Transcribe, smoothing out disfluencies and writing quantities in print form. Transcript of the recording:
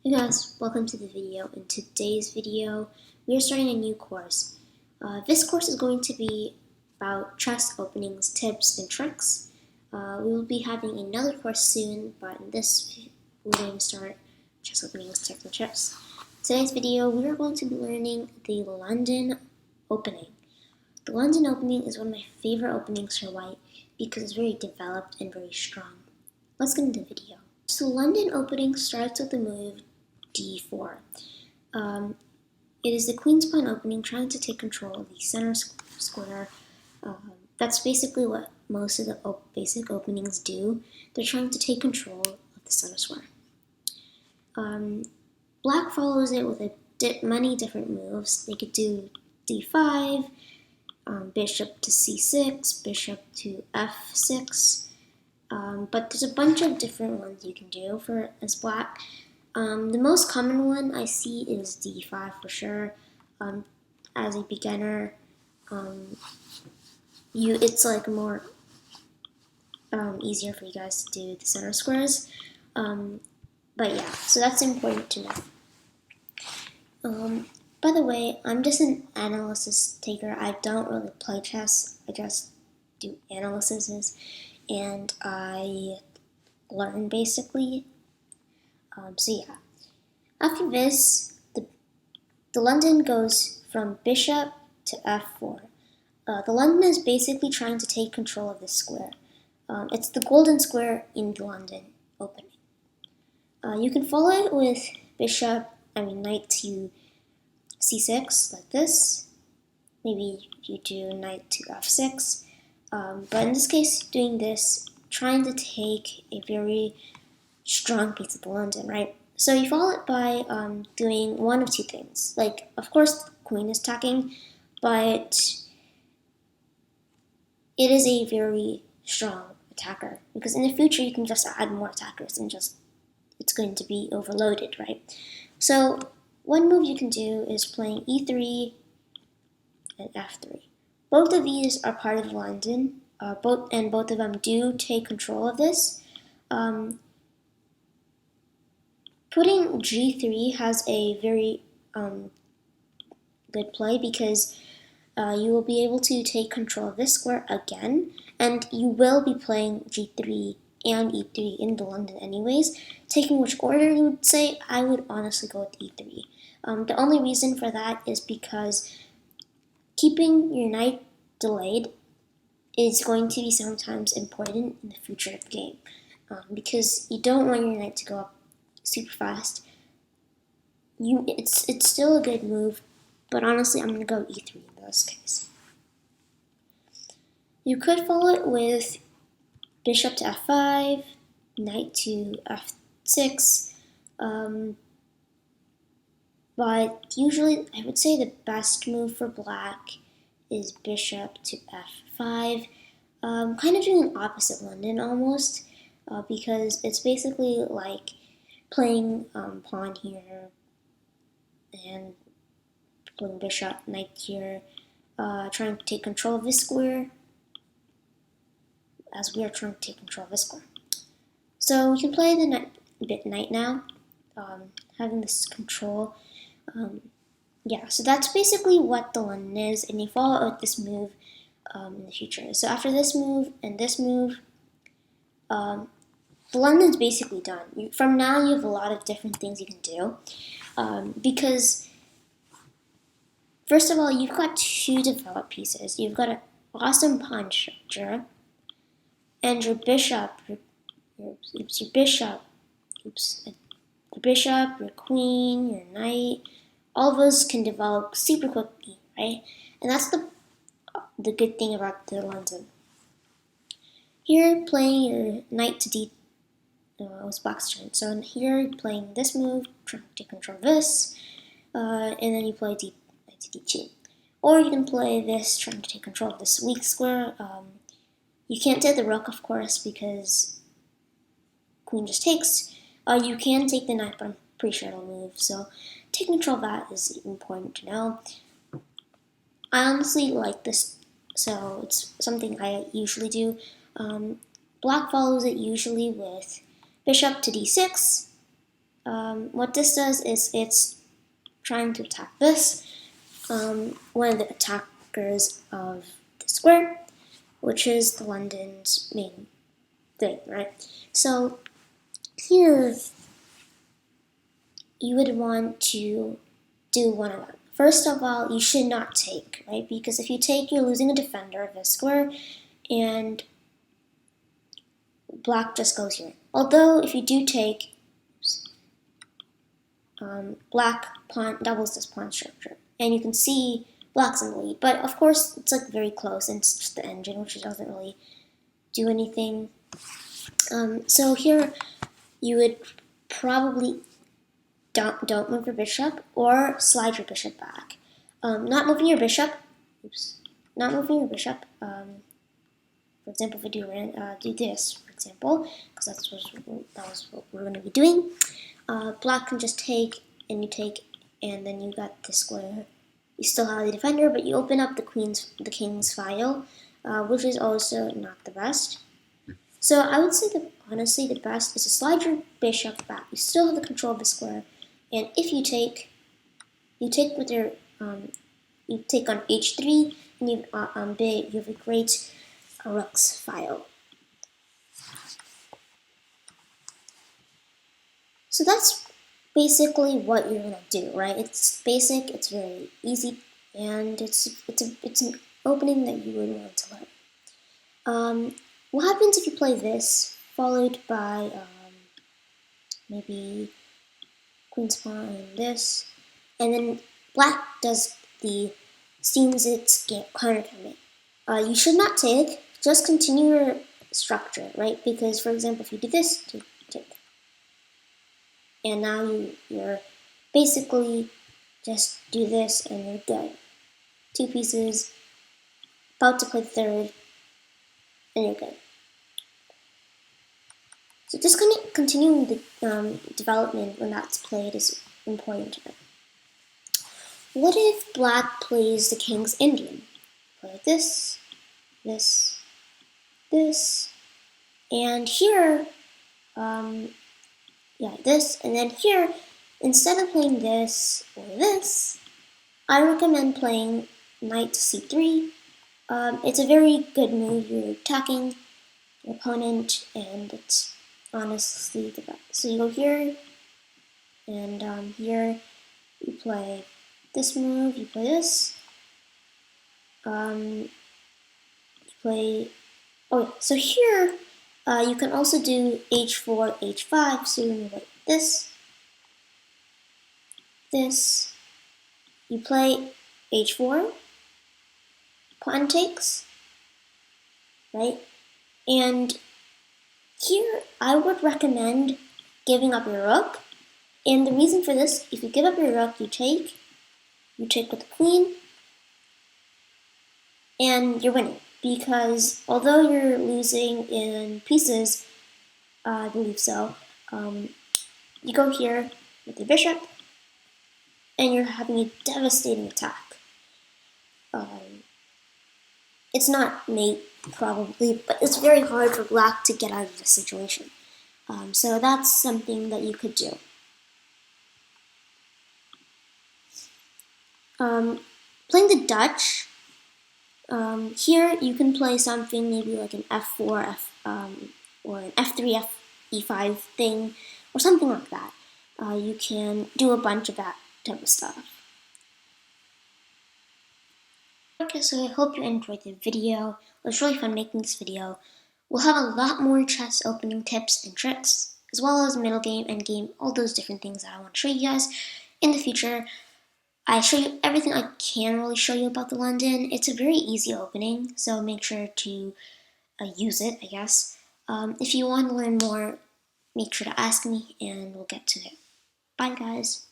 Hey guys, welcome to the video. In today's video, we are starting a new course. This course is going to be about chess openings, tips, and tricks. We will be having another course soon, but in this, we're going to start chess openings, tips, and tricks. Today's video, we are going to be learning the London opening. The London opening is one of my favorite openings for white because it's very developed and very strong. Let's get into the video. So London opening starts with the move d4. It is the queen's pawn opening, trying to take control of the center square. That's basically what most of the basic openings do. They're trying to take control of the center square. Black follows it with many different moves. They could do d5, bishop to c6, bishop to f6. But there's a bunch of different ones you can do as black. The most common one I see is d5 for sure. As a beginner, it's like more easier for you guys to do the center squares. But yeah, so that's important to know. By the way, I'm just an analysis taker. I don't really play chess. I just do analyses, and I learn basically. So yeah. After this, the London goes from bishop to f4. The London is basically trying to take control of this square. It's the golden square in the London opening. You can follow it with knight to c6 like this. Maybe you do knight to f6. But in this case, doing this, trying to take a very strong piece of the London, right? So you follow it by doing one of two things. Like, of course, the queen is attacking, but it is a very strong attacker because in the future you can just add more attackers and it's going to be overloaded, right? So one move you can do is playing e3 and f3. Both of these are part of London, both of them do take control of this. Putting g3 has a very good play because you will be able to take control of this square again, and you will be playing g3 and e3 in the London anyways. Taking which order you would say, I would honestly go with e3. The only reason for that is because keeping your knight delayed is going to be sometimes important in the future of the game, because you don't want your knight to go up super fast. It's still a good move, but honestly, I'm gonna go e3 in this case. You could follow it with bishop to f5, knight to f6, but usually I would say the best move for black is bishop to f5. Kind of doing an opposite London almost, because it's basically like playing pawn here and playing bishop, knight here, trying to take control of this square as we are trying to take control of this square. So you can play the knight now, having this control. Yeah, so that's basically what the London is, and you follow out this move in the future. So after this move and this move, the London's basically done. From now, you have a lot of different things you can do, because first of all, you've got two developed pieces. You've got an awesome pawn structure, and your bishop, your queen, your knight, all of those can develop super quickly, right? And that's the good thing about the London. Here, playing your knight to d was black's turn. So here, playing this move, trying to control this, and then you play knight to d2. Or you can play this, trying to take control of this weak square. You can't take the rook, of course, because queen just takes. You can take the knight, but I'm pretty sure it'll move. So taking control of that is important to know. I honestly like this, so it's something I usually do. Black follows it usually with bishop to d6, what this does is it's trying to attack this, one of the attackers of the square, which is the London's main thing, right? So here you would want to do one of them. First of all, you should not take, right? Because if you take, you're losing a defender of this square, and black just goes here. Although if you do take, black pawn doubles this pawn structure, and you can see black's in the lead. But of course, it's like very close, and it's just the engine, which doesn't really do anything. So here you would probably don't move your bishop or slide your bishop back. Not moving your bishop. Not moving your bishop. For example, if we do this, for example, because that was what we're going to be doing. Black can just take, and you take, and then you got the square. You still have the defender, but you open up the king's file, which is also not the best. So I would say that honestly the best is to slide your bishop back. You still have the control of the square, and if you take with your you take on h3, and you have a great rook's file. So that's basically what you're gonna do, right? It's basic, it's very easy, and it's an opening that you would want to learn. What happens if you play this, followed by maybe queen's pawn and this, and then black does seems its countercoming. You should not take, just continue your structure, right? Because, for example, if you do this, take. And now you're basically just do this and you're good. 2 pieces, about to play the third, and you're good. So just continuing the development when that's played is important to know. What if black plays the king's Indian? Play this, this, this, and here, this, and then here, instead of playing this or this, I recommend playing knight to c3. It's a very good move. You're attacking your opponent, and it's honestly the best. So you go here, and here you play this move, you play this, you play, so here, you can also do h4, h5, so you play this, you play h4, pawn takes, right, and here I would recommend giving up your rook, and the reason for this, if you give up your rook, you take with the queen, and you're winning, because although you're losing in pieces, I believe so, you go here with the bishop, and you're having a devastating attack. It's not mate, probably, but it's very hard for black to get out of this situation. So that's something that you could do. Playing the Dutch, here you can play something maybe like an f4, or an f3, e5 thing, or something like that. You can do a bunch of that type of stuff. Okay, so I hope you enjoyed the video. It was really fun making this video. We'll have a lot more chess opening tips and tricks, as well as middle game, end game, all those different things that I want to show you guys in the future. I show you everything I can really show you about the London. It's a very easy opening, so make sure to use it, I guess. If you want to learn more, make sure to ask me, and we'll get to it. Bye, guys.